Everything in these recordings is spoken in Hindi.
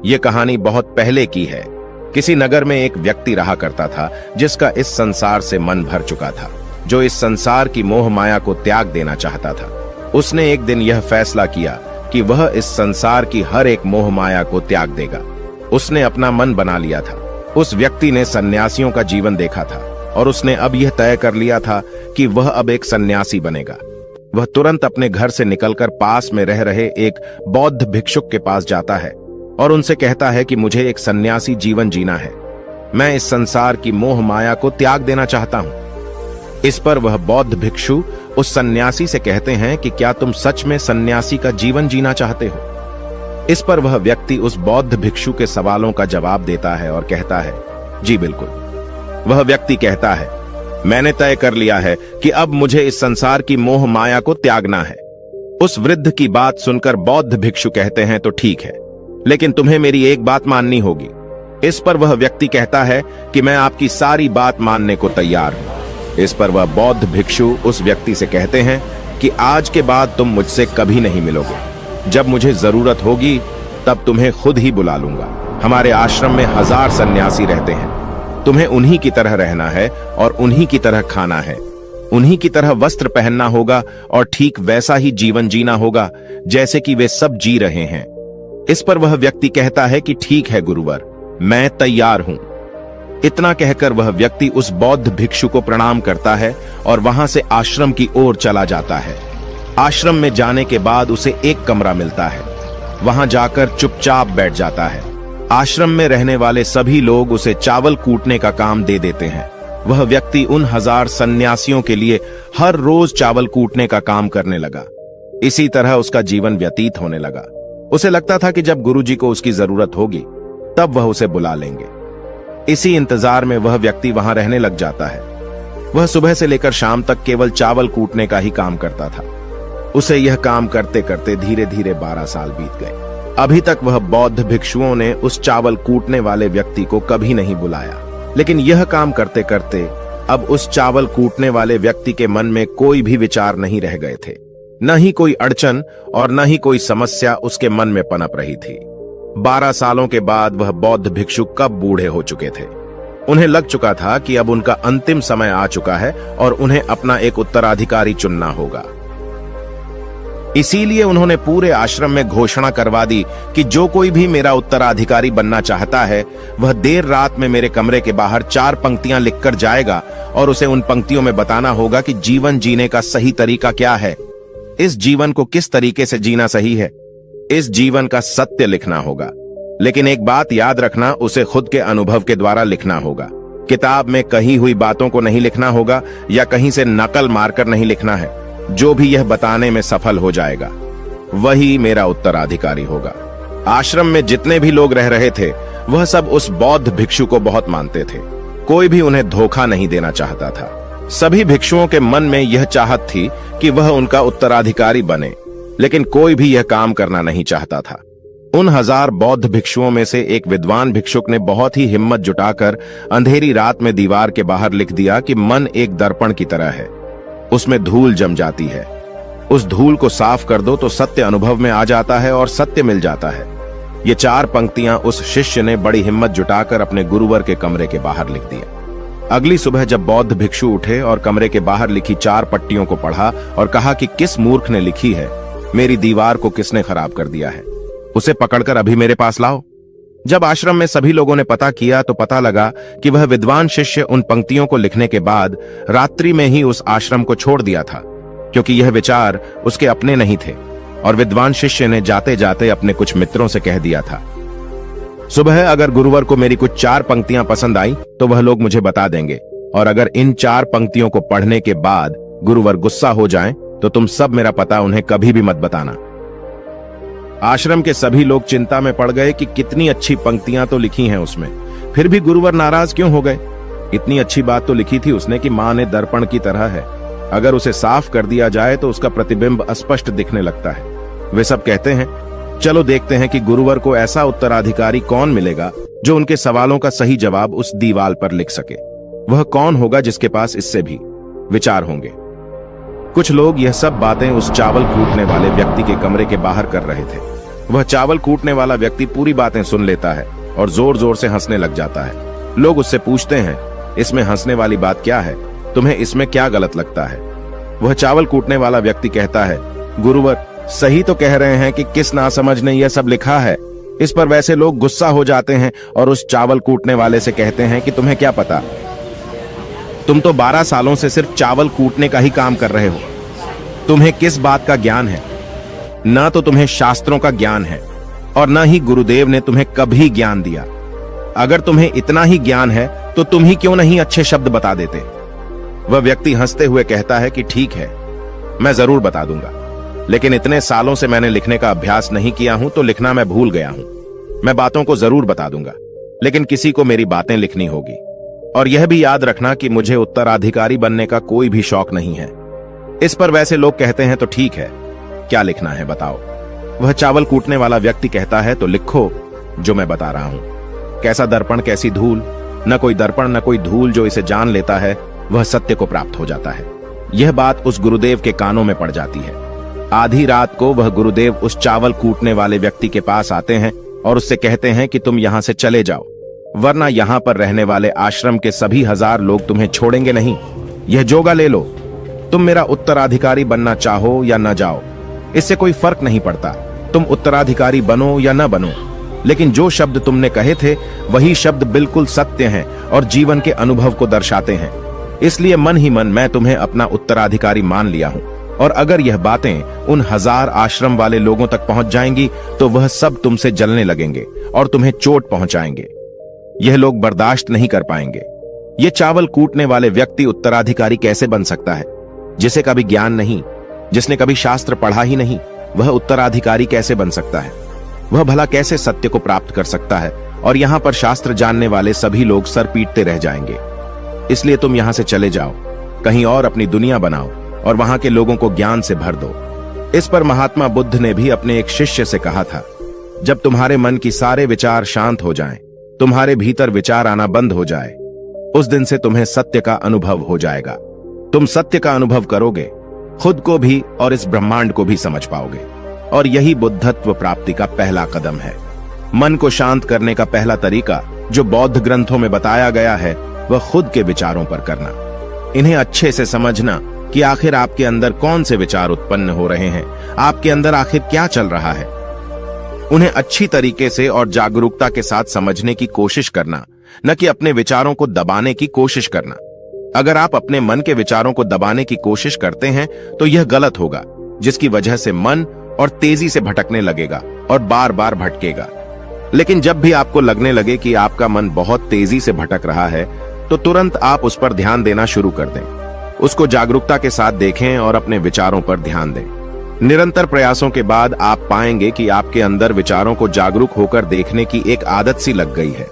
ये कहानी बहुत पहले की है। किसी नगर में एक व्यक्ति रहा करता था जिसका इस संसार से मन भर चुका था, जो इस संसार की मोह माया को त्याग देना चाहता था। उसने एक दिन यह फैसला किया कि वह इस संसार की हर एक मोह माया को त्याग देगा। उसने अपना मन बना लिया था। उस व्यक्ति ने सन्यासियों का जीवन देखा था और उसने अब यह तय कर लिया था कि वह अब एक सन्यासी बनेगा। वह तुरंत अपने घर से निकलकर पास में रह रहे एक बौद्ध भिक्षुक के पास जाता है और उनसे कहता है कि मुझे एक सन्यासी जीवन जीना है। मैं इस संसार की मोह माया को त्याग देना चाहता हूं। इस पर वह बौद्ध भिक्षु उस सन्यासी से कहते हैं कि क्या तुम सच में सन्यासी का जीवन जीना चाहते हो? इस पर वह व्यक्ति उस बौद्ध भिक्षु के सवालों का जवाब देता है और कहता है, जी बिल्कुल। वह व्यक्ति कहता है, मैंने तय कर लिया है कि अब मुझे इस संसार की मोह माया को त्यागना है। उस वृद्ध की बात सुनकर बौद्ध भिक्षु कहते हैं, तो ठीक है, लेकिन तुम्हें मेरी एक बात माननी होगी। इस पर वह व्यक्ति कहता है कि मैं आपकी सारी बात मानने को तैयार हूं। इस पर वह बौद्ध भिक्षु उस व्यक्ति से कहते हैं कि आज के बाद तुम मुझसे कभी नहीं मिलोगे। जब मुझे जरूरत होगी तब तुम्हें खुद ही बुला लूंगा। हमारे आश्रम में 1000 सन्यासी रहते हैं। तुम्हें उन्हीं की तरह रहना है और उन्हीं की तरह खाना है, उन्हीं की तरह वस्त्र पहनना होगा और ठीक वैसा ही जीवन जीना होगा जैसे कि वे सब जी रहे हैं। इस पर वह व्यक्ति कहता है कि ठीक है गुरुवर, मैं तैयार हूं। इतना कहकर वह व्यक्ति उस बौद्ध भिक्षु को प्रणाम करता है और वहां से आश्रम की ओर चला जाता है। आश्रम में जाने के बाद उसे एक कमरा मिलता है। वहां जाकर चुपचाप बैठ जाता है। आश्रम में रहने वाले सभी लोग उसे चावल कूटने का काम दे देते हैं। वह व्यक्ति उन 1000 सन्यासियों के लिए हर रोज चावल कूटने का काम करने लगा। इसी तरह उसका जीवन व्यतीत होने लगा। उसे लगता था कि जब गुरुजी को उसकी जरूरत होगी तब वह उसे बुला लेंगे। इसी इंतजार में वह व्यक्ति वहां रहने लग जाता है। वह सुबह से लेकर शाम तक केवल चावल कूटने का ही काम करता था। उसे यह काम करते करते धीरे धीरे 12 साल बीत गए। अभी तक वह बौद्ध भिक्षुओं ने उस चावल कूटने वाले व्यक्ति को कभी नहीं बुलाया। लेकिन यह काम करते करते अब उस चावल कूटने वाले व्यक्ति के मन में कोई भी विचार नहीं रह गए थे। न ही कोई अड़चन और न ही कोई समस्या उसके मन में पनप रही थी। 12 सालों के बाद वह बौद्ध भिक्षु कब बूढ़े हो चुके थे। उन्हें लग चुका था कि अब उनका अंतिम समय आ चुका है और उन्हें अपना एक उत्तराधिकारी चुनना होगा। इसीलिए उन्होंने पूरे आश्रम में घोषणा करवा दी कि जो कोई भी मेरा उत्तराधिकारी बनना चाहता है वह देर रात में मेरे कमरे के बाहर 4 पंक्तियां लिखकर जाएगा और उसे उन पंक्तियों में बताना होगा कि जीवन जीने का सही तरीका क्या है, इस जीवन को किस तरीके से जीना सही है। इस जीवन का सत्य लिखना होगा। लेकिन एक बात याद रखना, उसे खुद के अनुभव के द्वारा लिखना होगा। किताब में कही हुई बातों को नहीं लिखना होगा या कहीं से नकल मारकर नहीं लिखना है। जो भी यह बताने में सफल हो जाएगा वही मेरा उत्तराधिकारी होगा। आश्रम में जितने भी लोग रह रहे थे वह सब उस बौद्ध भिक्षु को बहुत मानते थे। कोई भी उन्हें धोखा नहीं देना चाहता था। सभी भिक्षुओं के मन में यह चाहत थी कि वह उनका उत्तराधिकारी बने, लेकिन कोई भी यह काम करना नहीं चाहता था। उन 1000 बौद्ध भिक्षुओं में से एक विद्वान भिक्षुक ने बहुत ही हिम्मत जुटाकर अंधेरी रात में दीवार के बाहर लिख दिया कि मन एक दर्पण की तरह है, उसमें धूल जम जाती है। उस धूल को साफ कर दो तो सत्य अनुभव में आ जाता है और सत्य मिल जाता है। ये 4 पंक्तियां उस शिष्य ने बड़ी हिम्मत जुटाकर अपने गुरुवर के कमरे के बाहर लिख दिया। अगली सुबह जब बौद्ध भिक्षु उठे और कमरे के बाहर लिखी 4 पट्टियों को पढ़ा और कहा कि किस मूर्ख ने लिखी है, मेरी दीवार को किसने खराब कर दिया है, उसे पकड़कर अभी मेरे पास लाओ। जब आश्रम में सभी लोगों ने पता किया तो पता लगा कि वह विद्वान शिष्य उन पंक्तियों को लिखने के बाद रात्रि में ही उस आश्रम को छोड़ दिया था, क्योंकि यह विचार उसके अपने नहीं थे और विद्वान शिष्य ने जाते जाते अपने कुछ मित्रों से कह दिया था, सुबह अगर गुरुवर को मेरी कुछ 4 पंक्तियां पसंद आई तो वह लोग मुझे बता देंगे, और अगर इन 4 पंक्तियों को पढ़ने के बाद गुरुवर गुस्सा हो जाएं तो तुम सब मेरा पता उन्हें कभी भी मत बताना। आश्रम के सभी लोग चिंता में पड़ गए कि कितनी अच्छी पंक्तियां तो लिखी हैं उसमें, फिर भी गुरुवर नाराज क्यों हो गए। इतनी अच्छी बात तो लिखी थी उसने कि मां ने दर्पण की तरह है, अगर उसे साफ कर दिया जाए तो उसका प्रतिबिंब अस्पष्ट दिखने लगता है। वे सब कहते हैं, चलो देखते हैं कि गुरुवर को ऐसा उत्तराधिकारी कौन मिलेगा जो उनके सवालों का सही जवाब उस दीवार पर लिख सके। वह कौन होगा जिसके पास इससे भी विचार होंगे। कुछ लोग यह सब बातें उस चावल कूटने वाले व्यक्ति के कमरे के बाहर कर रहे थे। वह चावल कूटने वाला व्यक्ति पूरी बातें सुन लेता है और जोर जोर से हंसने लग जाता है। लोग उससे पूछते हैं, इसमें हंसने वाली बात क्या है? तुम्हें इसमें क्या गलत लगता है? वह चावल कूटने वाला व्यक्ति कहता है, गुरुवर, सही तो कह रहे हैं कि किस नासमझ ने यह सब लिखा है। इस पर वैसे लोग गुस्सा हो जाते हैं और उस चावल कूटने वाले से कहते हैं कि तुम्हें क्या पता, तुम तो 12 सालों से सिर्फ चावल कूटने का ही काम कर रहे हो। तुम्हें किस बात का ज्ञान है? ना तो तुम्हें शास्त्रों का ज्ञान है और न ही गुरुदेव ने तुम्हें कभी ज्ञान दिया। अगर तुम्हें इतना ही ज्ञान है तो तुम ही क्यों नहीं अच्छे शब्द बता देते? वह व्यक्ति हंसते हुए कहता है कि ठीक है, मैं जरूर बता दूंगा, लेकिन इतने सालों से मैंने लिखने का अभ्यास नहीं किया हूं तो लिखना मैं भूल गया हूं। मैं बातों को जरूर बता दूंगा, लेकिन किसी को मेरी बातें लिखनी होगी। और यह भी याद रखना कि मुझे उत्तराधिकारी बनने का कोई भी शौक नहीं है। इस पर वैसे लोग कहते हैं, तो ठीक है, क्या लिखना है बताओ? वह चावल कूटने वाला व्यक्ति कहता है, तो लिखो जो मैं बता रहा हूं। कैसा दर्पण कैसी धूल, न कोई दर्पण न कोई धूल, जो इसे जान लेता है वह सत्य को प्राप्त हो जाता है। यह बात उस गुरुदेव के कानों में पड़ जाती है। आधी रात को वह गुरुदेव उस चावल कूटने वाले व्यक्ति के पास आते हैं और उससे कहते हैं कि तुम यहां से चले जाओ, वरना यहां पर रहने वाले आश्रम के सभी 1000 लोग तुम्हें छोड़ेंगे नहीं। यह जोगा ले लो, तुम मेरा उत्तराधिकारी बनना चाहो या न जाओ, इससे कोई फर्क नहीं पड़ता। तुम उत्तराधिकारी बनो या न बनो, लेकिन जो शब्द तुमने कहे थे वही शब्द बिल्कुल सत्य हैं और जीवन के अनुभव को दर्शाते हैं। इसलिए मन ही मन मैं तुम्हें अपना उत्तराधिकारी मान लिया हूं। और अगर यह बातें उन 1000 आश्रम वाले लोगों तक पहुंच जाएंगी तो वह सब तुमसे जलने लगेंगे और तुम्हें चोट पहुंचाएंगे। यह लोग बर्दाश्त नहीं कर पाएंगे। ये चावल कूटने वाले व्यक्ति उत्तराधिकारी कैसे बन सकता है? जिसे कभी ज्ञान नहीं, जिसने कभी शास्त्र पढ़ा ही नहीं, वह उत्तराधिकारी कैसे बन सकता है? वह भला कैसे सत्य को प्राप्त कर सकता है? और यहां पर शास्त्र जानने वाले सभी लोग सर पीटते रह जाएंगे। इसलिए तुम यहां से चले जाओ, कहीं और अपनी दुनिया बनाओ और वहां के लोगों को ज्ञान से भर दो। इस पर महात्मा बुद्ध ने भी अपने एक शिष्य से कहा था, जब तुम्हारे मन की सारे विचार शांत हो जाएं, तुम्हारे भीतर विचार आना बंद हो जाए, उस दिन से तुम्हें सत्य का अनुभव हो जाएगा। तुम सत्य का अनुभव करोगे, खुद को भी और इस ब्रह्मांड को भी समझ पाओगे। और यही बुद्धत्व प्राप्ति का पहला कदम है। मन को शांत करने का पहला तरीका जो बौद्ध ग्रंथों में बताया गया है वह खुद के विचारों पर करना। इन्हें अच्छे से समझना कि आखिर आपके अंदर कौन से विचार उत्पन्न हो रहे हैं, आपके अंदर आखिर क्या चल रहा है। उन्हें अच्छी तरीके से और जागरूकता के साथ समझने की कोशिश करना, न कि अपने विचारों को दबाने की कोशिश करना। अगर आप अपने मन के विचारों को दबाने की कोशिश करते हैं तो यह गलत होगा, जिसकी वजह से मन और तेजी से भटकने लगेगा और बार बार भटकेगा। लेकिन जब भी आपको लगने लगे कि आपका मन बहुत तेजी से भटक रहा है तो तुरंत आप उस पर ध्यान देना शुरू कर दें। उसको जागरूकता के साथ देखें और अपने विचारों पर ध्यान दें। निरंतर प्रयासों के बाद आप पाएंगे कि आपके अंदर विचारों को जागरूक होकर देखने की एक आदत सी लग गई है।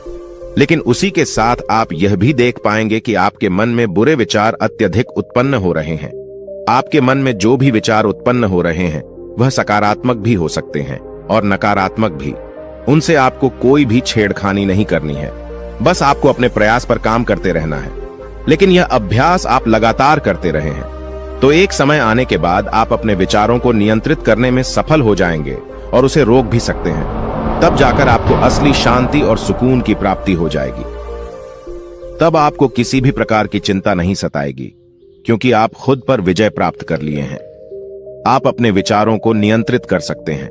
लेकिन उसी के साथ आप यह भी देख पाएंगे कि आपके मन में बुरे विचार अत्यधिक उत्पन्न हो रहे हैं। आपके मन में जो भी विचार उत्पन्न हो रहे हैं वह सकारात्मक भी हो सकते हैं और नकारात्मक भी। उनसे आपको कोई भी छेड़खानी नहीं करनी है, बस आपको अपने प्रयास पर काम करते रहना है। लेकिन यह अभ्यास आप लगातार करते रहे हैं तो एक समय आने के बाद आप अपने विचारों को नियंत्रित करने में सफल हो जाएंगे और उसे रोक भी सकते हैं। तब जाकर आपको असली शांति और सुकून की प्राप्ति हो जाएगी। तब आपको किसी भी प्रकार की चिंता नहीं सताएगी, क्योंकि आप खुद पर विजय प्राप्त कर लिए हैं। आप अपने विचारों को नियंत्रित कर सकते हैं।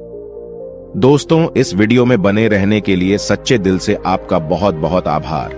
दोस्तों, इस वीडियो में बने रहने के लिए सच्चे दिल से आपका बहुत बहुत आभार।